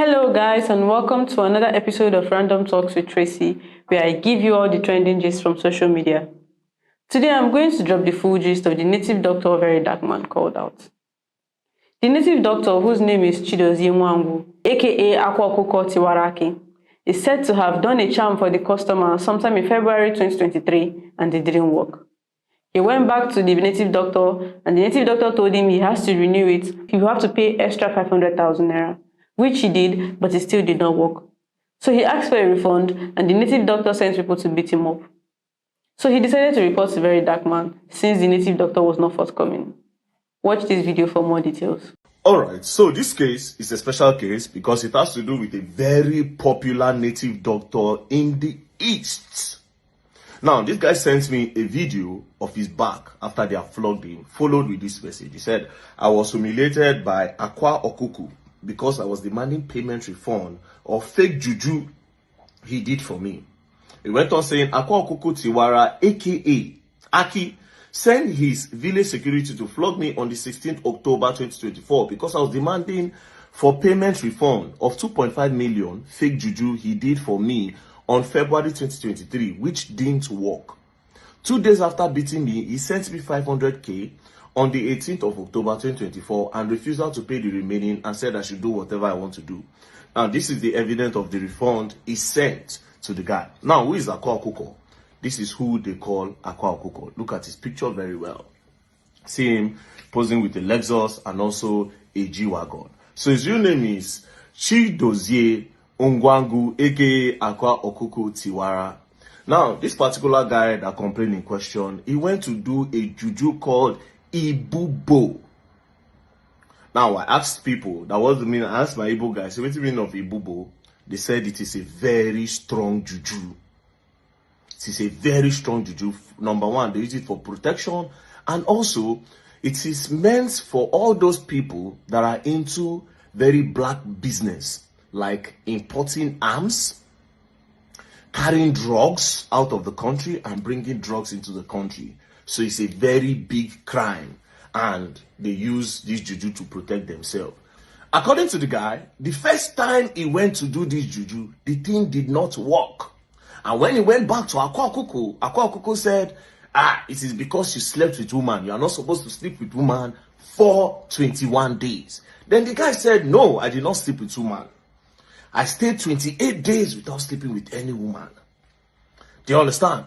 Hello guys, and welcome to another episode of Random Talks with Tracy, where I give you all the trending gist from social media. Today I'm going to drop the full gist of the native doctor VeryDarkman called out. The native doctor, whose name is Chidozie Nwangwu AKA Akwa Tiwara Aki, is said to have done a charm for the customer sometime in February 2023 and it didn't work. He went back to the native doctor and the native doctor told him he has to renew it. He will have to pay extra 500,000 naira. Which he did, but it still did not work. So he asked for a refund, and the native doctor sent people to beat him up. So he decided to report to VeryDarkman, since the native doctor was not forthcoming. Watch this video for more details. Alright, so this case is a special case because it has to do with a very popular native doctor in the East. Now, this guy sent me a video of his back after they have flogged him, followed with this message. He said, "I was humiliated by Akwa Okuku because I was demanding payment refund of fake juju he did for me." He went on saying, "Akwa Okuku Tiwara AKA Aki sent his village security to flog me on the 16th October 2024 because I was demanding for payment refund of 2.5 million fake juju he did for me on February 2023, which didn't work. 2 days after beating me, he sent me 500k on the 18th of October 2024 and refusal to pay the remaining and said I should do whatever I want to do." Now, this is the evidence of the refund he sent to the guy. Now, who is Akwa Okuko? This is who they call Akwa Okuko. Look at his picture very well. See him posing with a Lexus and also a G-Wagon. So his real name is Chidozie Nwangwu AKA Akwa Okuku Tiwara. Now, this particular guy that complained in question, he went to do a juju called Ibobo. Now, I asked people, that was the meaning. I asked my Igbo guys, what's the meaning of Ibobo? They said it is a very strong juju. It is a very strong juju. Number one, they use it for protection. And also, it is meant for all those people that are into very black business, like importing arms, carrying drugs out of the country and bringing drugs into the country. So it's a very big crime and they use this juju to protect themselves. According to the guy, the first time he went to do this juju, the thing did not work. And when he went back to Akwa Okuko said, it is because you slept with woman. You are not supposed to sleep with woman for 21 days. Then the guy said, "No, I did not sleep with woman. I stayed 28 days without sleeping with any woman." Do you understand?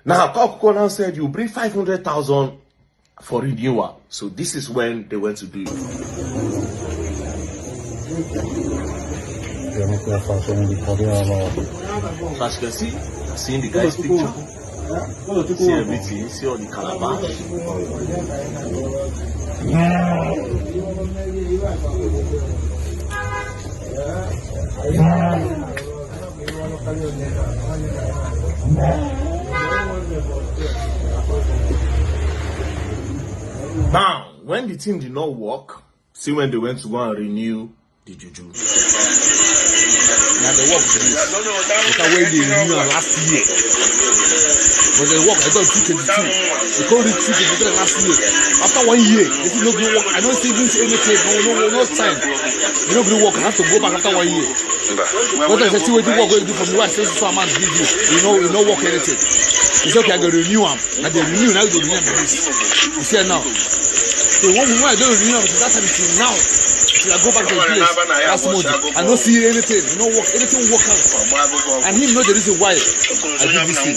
Now, Okuko now said, "You bring 500,000 for renewal." So this is when they went to do it. So as you can see, seeing the guy's picture, see everything, see all the calabash. Now, when the thing did not work, see when they went to go and renew the juju. Now the work is the way they renew last year. But the work I got 222. They called it 223 last year. After 1 year, they still not going to work. I don't see this anything. No sign. You don't going to work. I have to go back after 1 year. What does the see what you work going to do from the right? Say some man give you. You know work anything. It's okay. I got to renew them. And they renew now. They renew this. You see now. So one moment I don't renew them. That time it's now. So I go back to the place last month. I don't see anything. You know work. Anything work out. And him know the reason why I did this thing.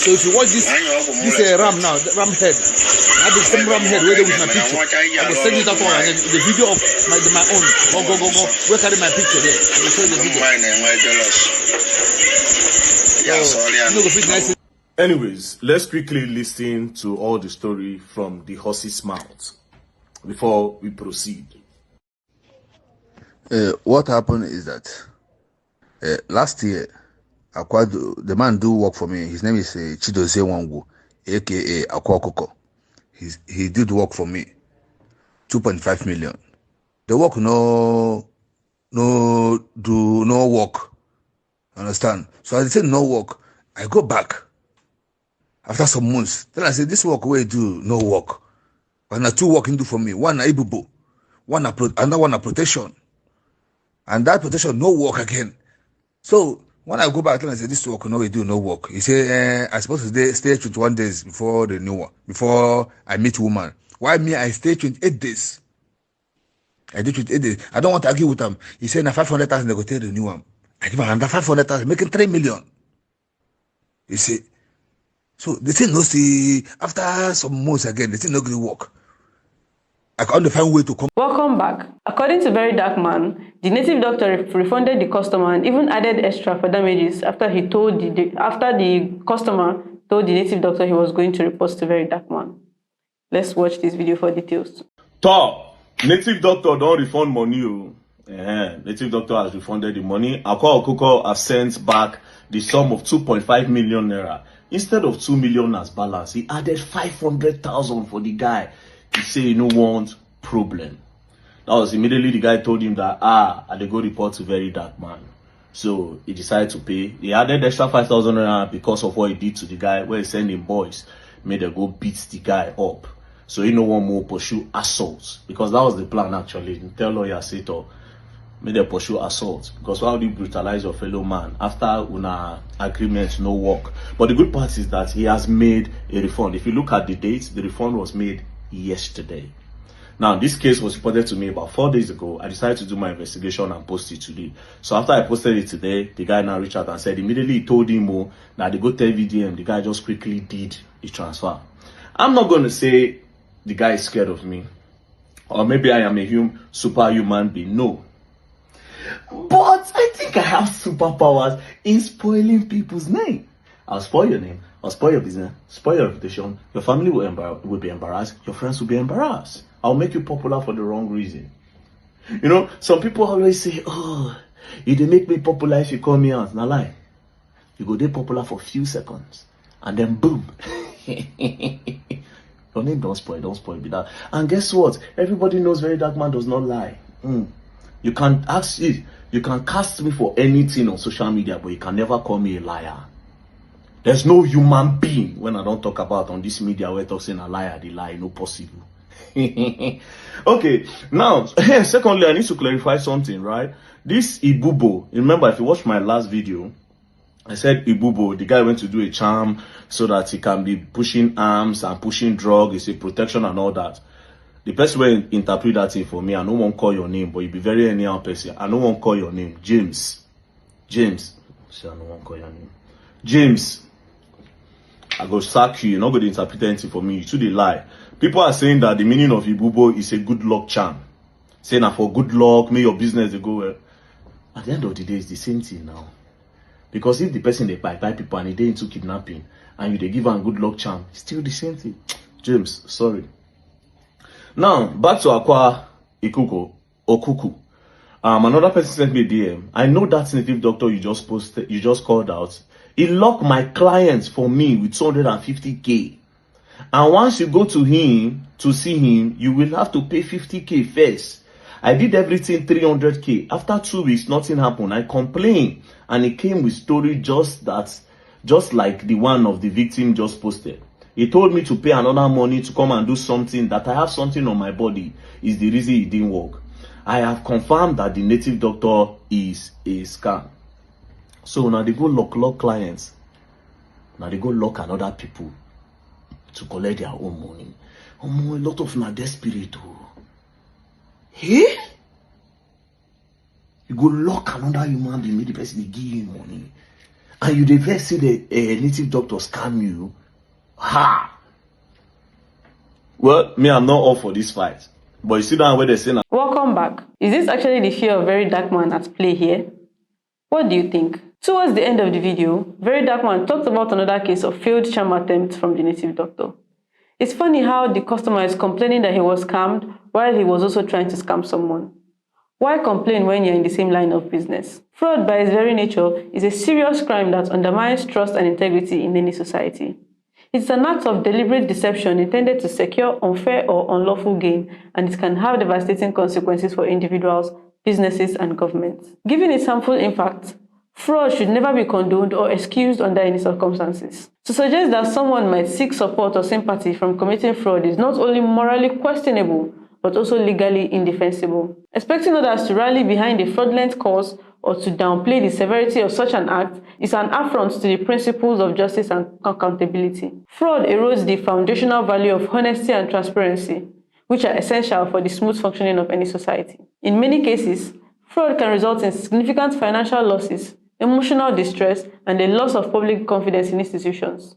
So if you watch this ram now, ram head, I have the same ram head where they with my picture. I will send you that one and then the video of my own. Go. Where carry my picture there? I will show you the video. Anyways, let's quickly listen to all the story from the horse's mouth before we proceed. What happened is that last year, Akwa, the man do work for me. His name is Chidozie Nwangwu AKA Akwa Okuko. He did work for me, 2.5 million. The work no work. Understand? So I said no work. I go back after some months. Then I said this work where do no work. And two working do for me. One Ibobo, another one protection. And that protection no work again. So when I go back and I say this work, no, we do no work. He say, I supposed to stay 21 days before the new one, before I meet woman. Why me? I stay 28 days. I did 28 days. I don't want to argue with him. He said, now 500,000 they go take the new one. I give him another 500,000, making 3 million. You see. So the thing no see after some months again, the thing no going to work. I can't find way to come. Welcome back. According to VeryDarkman, the native doctor refunded the customer and even added extra for damages after the customer told the native doctor he was going to report to VeryDarkman. Let's watch this video for details. Top native doctor don't refund money. Native doctor has refunded the money. Akwa Okuko has sent back the sum of 2.5 million naira. Instead of 2 million as balance, he added 500,000 for the guy. He said he no want problem. That was immediately the guy told him that I dey go report to VeryDarkman. So he decided to pay. He added extra 5,000 naira because of what he did to the guy where he sent him boys, made them go beat the guy up. So he no want more pursue assault because that was the plan actually. Tell lawyer say to made them pursue assault because why would you brutalize your fellow man after una agreement no work? But the good part is that he has made a refund. If you look at the dates, the refund was made yesterday. Now this case was reported to me about 4 days ago. I decided to do my investigation and post it today. So after I posted it today, the guy now reached out and said immediately he told him that they go tell VDM. The guy just quickly did the transfer. I'm not going to say the guy is scared of me, or maybe I am a superhuman being. No, but I think I have superpowers in spoiling people's name. I'll spoil your name, I'll spoil your business, spoil your reputation, your family will be embarrassed, your friends will be embarrassed. I'll make you popular for the wrong reason. You know, some people always say, oh, you didn't make me popular if you call me out. Now lie. You go get popular for a few seconds, and then boom. Your name don't spoil be that. And guess what? Everybody knows VeryDarkman does not lie. You can cast me for anything on social media, but you can never call me a liar. There's no human being when I don't talk about on this media where talking a liar, the lie, no possible. Okay, now, secondly, I need to clarify something, right? This Ibobo, remember if you watched my last video, I said Ibobo, the guy went to do a charm so that he can be pushing arms and pushing drugs, it's a protection and all that. The person will interpret that thing for me. I don't want to call your name, but you be very anyhow person. I don't want to call your name. James. See, I don't want to call your name. James. I go sack you. You're not going to interpret anything for me. You too, they lie. People are saying that the meaning of Ibobo is a good luck charm. Saying that for good luck, may your business they go well. At the end of the day, it's the same thing now. Because if the person they buy people and they into kidnapping and they give them good luck charm, it's still the same thing. James, sorry. Now, back to Akwa, Okuku. Another person sent me a DM. I know that native doctor you just called out. He locked my clients for me with 250K. And once you go to him, to see him, you will have to pay 50K first. I did everything 300K. After 2 weeks, nothing happened. I complained. And he came with story just like the one of the victim just posted. He told me to pay another money to come and do something, that I have something on my body is the reason it didn't work. I have confirmed that the native doctor is a scam. So now they go lock clients. Now they go lock another people to collect their own money. A lot of na desperate. Hey? You go lock another human being, make the person they give you money. And you dey see the native doctor scam you. Ha! Well, me, I'm not all for this fight. But you see that where they say now. Welcome back. Is this actually the fear of VeryDarkman at play here? What do you think? Towards the end of the video, VeryDarkman talked about another case of failed charm attempt from the native doctor. It's funny how the customer is complaining that he was scammed while he was also trying to scam someone. Why complain when you're in the same line of business? Fraud by its very nature is a serious crime that undermines trust and integrity in any society. It's an act of deliberate deception intended to secure unfair or unlawful gain, and it can have devastating consequences for individuals, businesses, and governments. Given its harmful impact, fraud should never be condoned or excused under any circumstances. To suggest that someone might seek support or sympathy from committing fraud is not only morally questionable, but also legally indefensible. Expecting others to rally behind a fraudulent cause or to downplay the severity of such an act is an affront to the principles of justice and accountability. Fraud erodes the foundational value of honesty and transparency, which are essential for the smooth functioning of any society. In many cases, fraud can result in significant financial losses, emotional distress, and a loss of public confidence in institutions.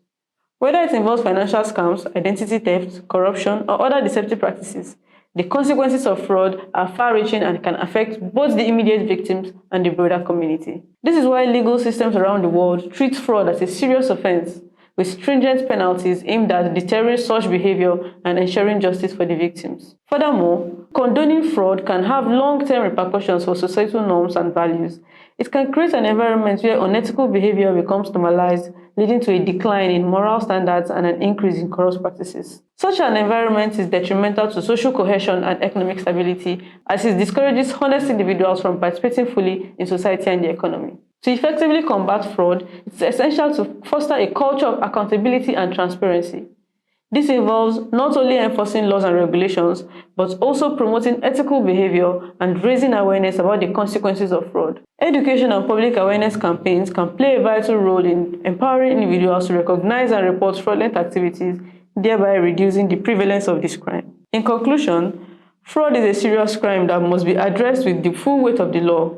Whether it involves financial scams, identity theft, corruption, or other deceptive practices, the consequences of fraud are far-reaching and can affect both the immediate victims and the broader community. This is why legal systems around the world treat fraud as a serious offense, with stringent penalties aimed at deterring such behavior and ensuring justice for the victims. Furthermore, condoning fraud can have long-term repercussions for societal norms and values. It can create an environment where unethical behavior becomes normalized, leading to a decline in moral standards and an increase in corrupt practices. Such an environment is detrimental to social cohesion and economic stability, as it discourages honest individuals from participating fully in society and the economy. To effectively combat fraud, it's essential to foster a culture of accountability and transparency. This involves not only enforcing laws and regulations, but also promoting ethical behavior and raising awareness about the consequences of fraud. Education and public awareness campaigns can play a vital role in empowering individuals to recognize and report fraudulent activities, thereby reducing the prevalence of this crime. In conclusion, fraud is a serious crime that must be addressed with the full weight of the law.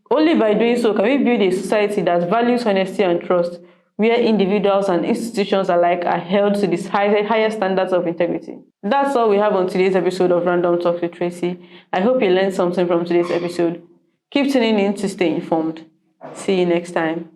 Only by doing so can we build a society that values honesty and trust, where individuals and institutions alike are held to the higher standards of integrity. That's all we have on today's episode of Random Talks with Tracy. I hope you learned something from today's episode. Keep tuning in to stay informed. See you next time.